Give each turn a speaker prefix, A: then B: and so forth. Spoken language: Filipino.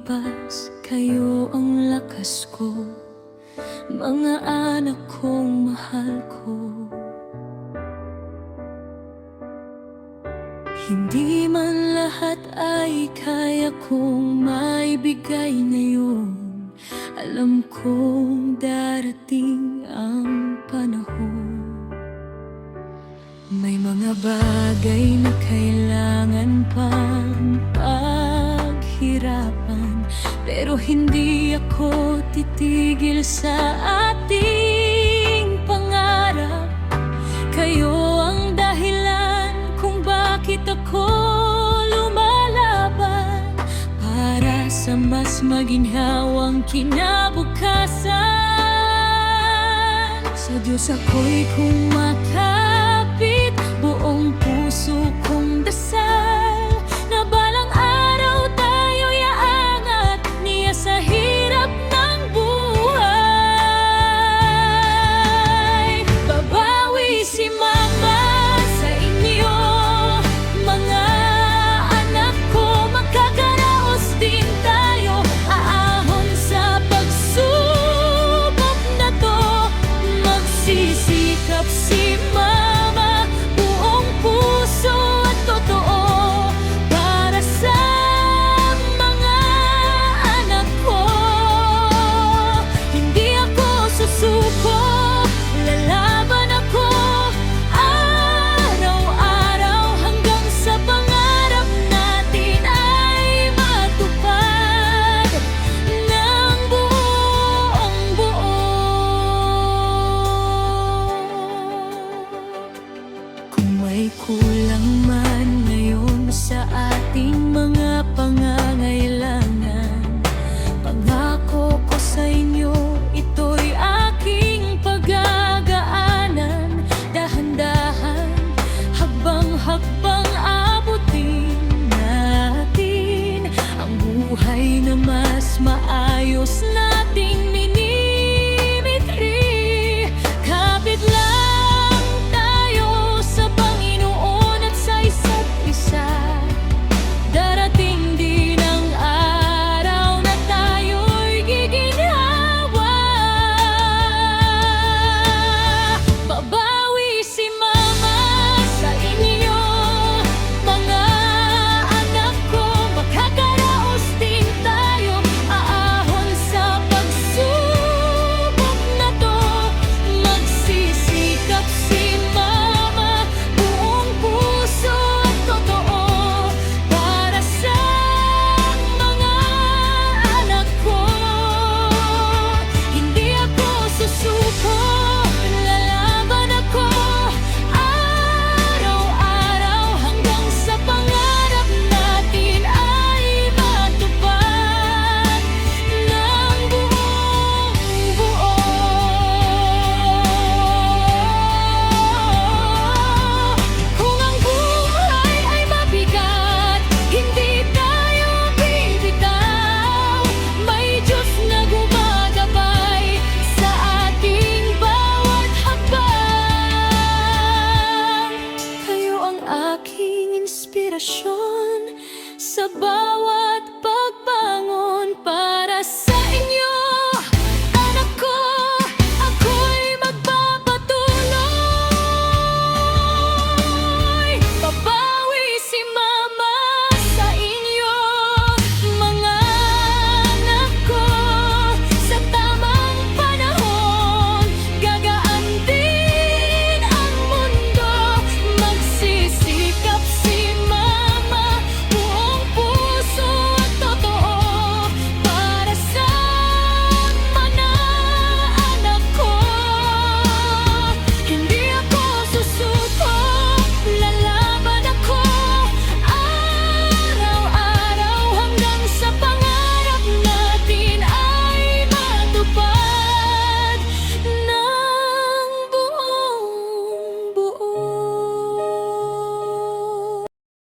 A: lumilipas, kayo ang lakas ko, mga anak kong mahal ko. Hindi man lahat ay kaya kong maibigay ngayon, alam kong darating ang panahon. May mga bagay na kailangan pang paghirapan, pero hindi ako titigil sa ating pangarap. Kayo ang dahilan kung bakit ako lumalaban, para sa mas maginhawang kinabukasan. Sa Diyos ako'y kumakapit, buong puso kong dasal, na balang araw tayo'y aangat niya sa hirap ng buhay. Babawi si Mama sa inyo, mga anak ko, magkakaraos din tayo. Aahon sa pagsubok na to, magsisikap si Mama, buong puso at totoo, para sa mga anak ko. Hindi ako susuko, lalaban ako araw-araw, hanggang sa pangarap natin ay matupad ng buong buo. Kung may kulang man ngayon sa ating mga pangangailangan, pangako ko sa inyo, ito'y aking paggagaanan. Dahan-dahan, hakbang-hakbang, abutin natin ang buhay na mas maayos nating